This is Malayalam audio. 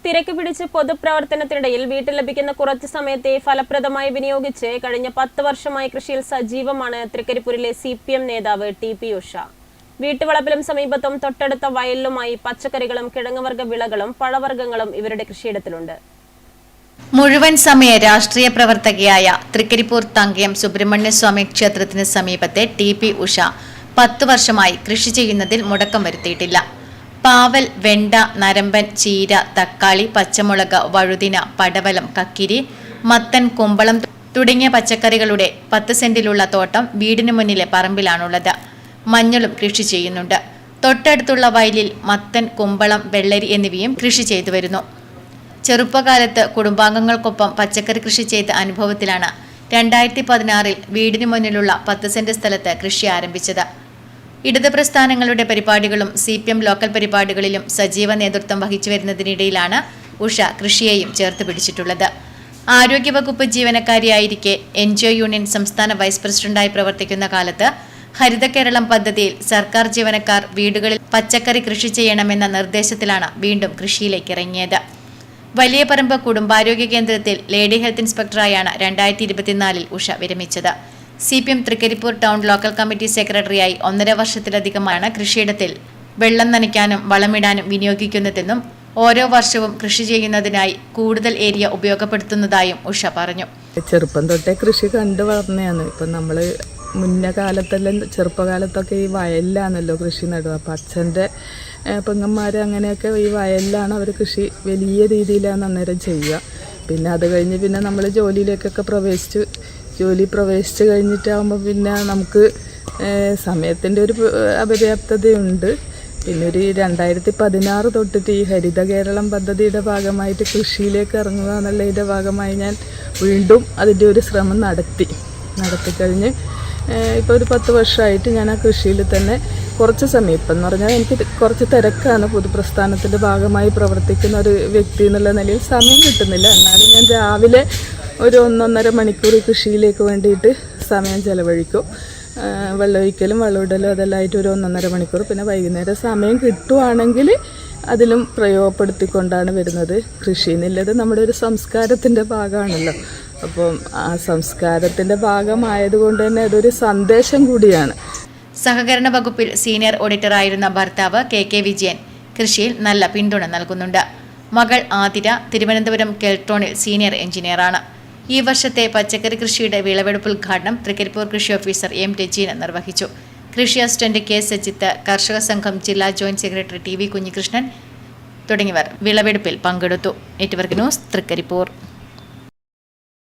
തിരക്ക് പിടിച്ച് പൊതുപ്രവർത്തനത്തിനിടയിൽ വീട്ടിൽ ലഭിക്കുന്ന കുറച്ച് സമയത്തെ ഫലപ്രദമായി വിനിയോഗിച്ച് കഴിഞ്ഞ 10 വർഷമായി കൃഷിയിൽ സജീവമാണ് തൃക്കരിപ്പൂരിലെ CPM നേതാവ് TP ഉഷ. വീട്ടുവളപ്പിലും സമീപത്തും തൊട്ടടുത്ത വയലിലുമായി പച്ചക്കറികളും കിഴങ്ങുവർഗ്ഗ വിളകളും പഴവർഗ്ഗങ്ങളും ഇവരുടെ കൃഷിയിടത്തിലുണ്ട്. മുഴുവൻ സമയ രാഷ്ട്രീയ പ്രവർത്തകയായ തൃക്കരിപ്പൂർ തങ്കയം സുബ്രഹ്മണ്യസ്വാമി ക്ഷേത്രത്തിന് സമീപത്തെ TP ഉഷ 10 വർഷമായി കൃഷി ചെയ്യുന്നതിൽ മുടക്കം വരുത്തിയിട്ടില്ല. പാവൽ, വെണ്ട, നരമ്പൻ, ചീര, തക്കാളി, പച്ചമുളക്, വഴുതിന, പടവലം, കക്കിരി, മത്തൻ, കുമ്പളം തുടങ്ങിയ പച്ചക്കറികളുടെ 10 സെന്റിലുള്ള തോട്ടം വീടിന് മുന്നിലെ പറമ്പിലാണുള്ളത്. മഞ്ഞളും കൃഷി ചെയ്യുന്നുണ്ട്. തൊട്ടടുത്തുള്ള വയലിൽ മത്തൻ, കുമ്പളം, വെള്ളരി എന്നിവയും കൃഷി ചെയ്തു വരുന്നു. ചെറുപ്പകാലത്ത് കുടുംബാംഗങ്ങൾക്കൊപ്പം പച്ചക്കറി കൃഷി ചെയ്ത അനുഭവത്തിലാണ് 2016 വീടിന് മുന്നിലുള്ള 10 സെന്റ് സ്ഥലത്ത് കൃഷി ആരംഭിച്ചത്. ഇടത് പ്രസ്ഥാനങ്ങളുടെ പരിപാടികളും CPM ലോക്കൽ പരിപാടികളിലും സജീവ നേതൃത്വം വഹിച്ചു വരുന്നതിനിടയിലാണ് ഉഷ കൃഷിയെയും ചേർത്ത് പിടിച്ചിട്ടുള്ളത്. ആരോഗ്യവകുപ്പ് ജീവനക്കാരിയായിരിക്കെ NGO യൂണിയൻ സംസ്ഥാന വൈസ് പ്രസിഡന്റായി പ്രവർത്തിക്കുന്ന കാലത്ത് ഹരിത കേരളം പദ്ധതിയിൽ സർക്കാർ ജീവനക്കാർ വീടുകളിൽ പച്ചക്കറി കൃഷി ചെയ്യണമെന്ന നിർദ്ദേശത്തിലാണ് വീണ്ടും കൃഷിയിലേക്ക് ഇറങ്ങിയത്. വലിയ പറമ്പ് കുടുംബാരോഗ്യ കേന്ദ്രത്തിൽ ലേഡി ഹെൽത്ത് ഇൻസ്പെക്ടറായാണ് 2024 ഉഷ വിരമിച്ചത്. CPM Thrikaripur town local committee സെക്രട്ടറിയായി 1.5 വർഷത്തിലധികമാണ് കൃഷിയിടത്തിൽ വെള്ളം നനയ്ക്കാനും വളമിടാനും വിനിയോഗിക്കുന്നതെന്നും ഓരോ വർഷവും കൃഷി ചെയ്യുന്നതിനായി കൂടുതൽ ഏരിയ ഉപയോഗപ്പെടുത്തുന്നതായും ഉഷ പറഞ്ഞു. ചെറുപ്പം തൊട്ടേ കൃഷി കണ്ടു വളർന്നതാണ്. ഇപ്പം നമ്മൾ മുന്നേ കാലത്തെല്ലാം ചെറുപ്പകാലത്തൊക്കെ ഈ വയലിലാണല്ലോ കൃഷി നടുക. അപ്പം അച്ഛൻ്റെ പെങ്ങന്മാർ അങ്ങനെയൊക്കെ ഈ വയലിലാണ് അവർ കൃഷി വലിയ രീതിയിലാണ് അന്നേരം ചെയ്യുക. പിന്നെ അത് കഴിഞ്ഞ് പിന്നെ നമ്മൾ ജോലിയിലേക്കൊക്കെ പ്രവേശിച്ച് കഴിഞ്ഞിട്ടാകുമ്പോൾ പിന്നെ നമുക്ക് സമയത്തിൻ്റെ ഒരു അപര്യാപ്തതയുണ്ട്. പിന്നെ ഒരു 2016 തൊട്ടിട്ട് ഈ ഹരിത കേരളം പദ്ധതിയുടെ ഭാഗമായിട്ട് കൃഷിയിലേക്ക് ഇറങ്ങുക എന്നുള്ളതിൻ്റെ ഭാഗമായി ഞാൻ വീണ്ടും അതിൻ്റെ ഒരു ശ്രമം നടത്തിക്കഴിഞ്ഞ് ഇപ്പോൾ ഒരു 10 വർഷമായിട്ട് ഞാൻ ആ കൃഷിയിൽ തന്നെ കുറച്ച് സമയം, ഇപ്പം എന്ന് പറഞ്ഞാൽ എനിക്ക് കുറച്ച് തിരക്കാണ്. പൊതുപ്രസ്ഥാനത്തിൻ്റെ ഭാഗമായി പ്രവർത്തിക്കുന്ന ഒരു വ്യക്തി എന്നുള്ള നിലയിൽ സമയം കിട്ടുന്നില്ല. എന്നാലും ഞാൻ രാവിലെ ഒരു 1.5 മണിക്കൂർ കൃഷിയിലേക്ക് വേണ്ടിയിട്ട് സമയം ചെലവഴിക്കും. വെള്ളമൊഴിക്കലും വെള്ളമിടലും അതെല്ലാം ആയിട്ട് ഒരു 1.5 മണിക്കൂർ. പിന്നെ വൈകുന്നേരം സമയം കിട്ടുവാണെങ്കിൽ അതിലും പ്രയോഗപ്പെടുത്തിക്കൊണ്ടാണ് വരുന്നത്. കൃഷി എന്നുള്ളത് നമ്മുടെ ഒരു സംസ്കാരത്തിൻ്റെ ഭാഗമാണല്ലോ. അപ്പം ആ സംസ്കാരത്തിൻ്റെ ഭാഗമായതുകൊണ്ട് തന്നെ അതൊരു സന്ദേശം കൂടിയാണ്. സഹകരണ വകുപ്പിൽ സീനിയർ ഓഡിറ്ററായിരുന്ന ഭർത്താവ് KK വിജയൻ കൃഷിയിൽ നല്ല പിന്തുണ നൽകുന്നുണ്ട്. മകൾ ആതിര തിരുവനന്തപുരം കെൽട്രോണിൽ സീനിയർ എഞ്ചിനീയറാണ്. ഈ വർഷത്തെ പച്ചക്കറി കൃഷിയുടെ വിളവെടുപ്പ് ഉദ്ഘാടനം തൃക്കരിപ്പൂർ കൃഷി ഓഫീസർ M രജീന നിർവഹിച്ചു. കൃഷി അസിസ്റ്റന്റ് K സജിത്ത്, കർഷക സംഘം ജില്ലാ ജോയിന്റ് സെക്രട്ടറി TV കുഞ്ഞികൃഷ്ണൻ തുടങ്ങിയവർ വിളവെടുപ്പിൽ പങ്കെടുത്തു. Network news Trikaripur.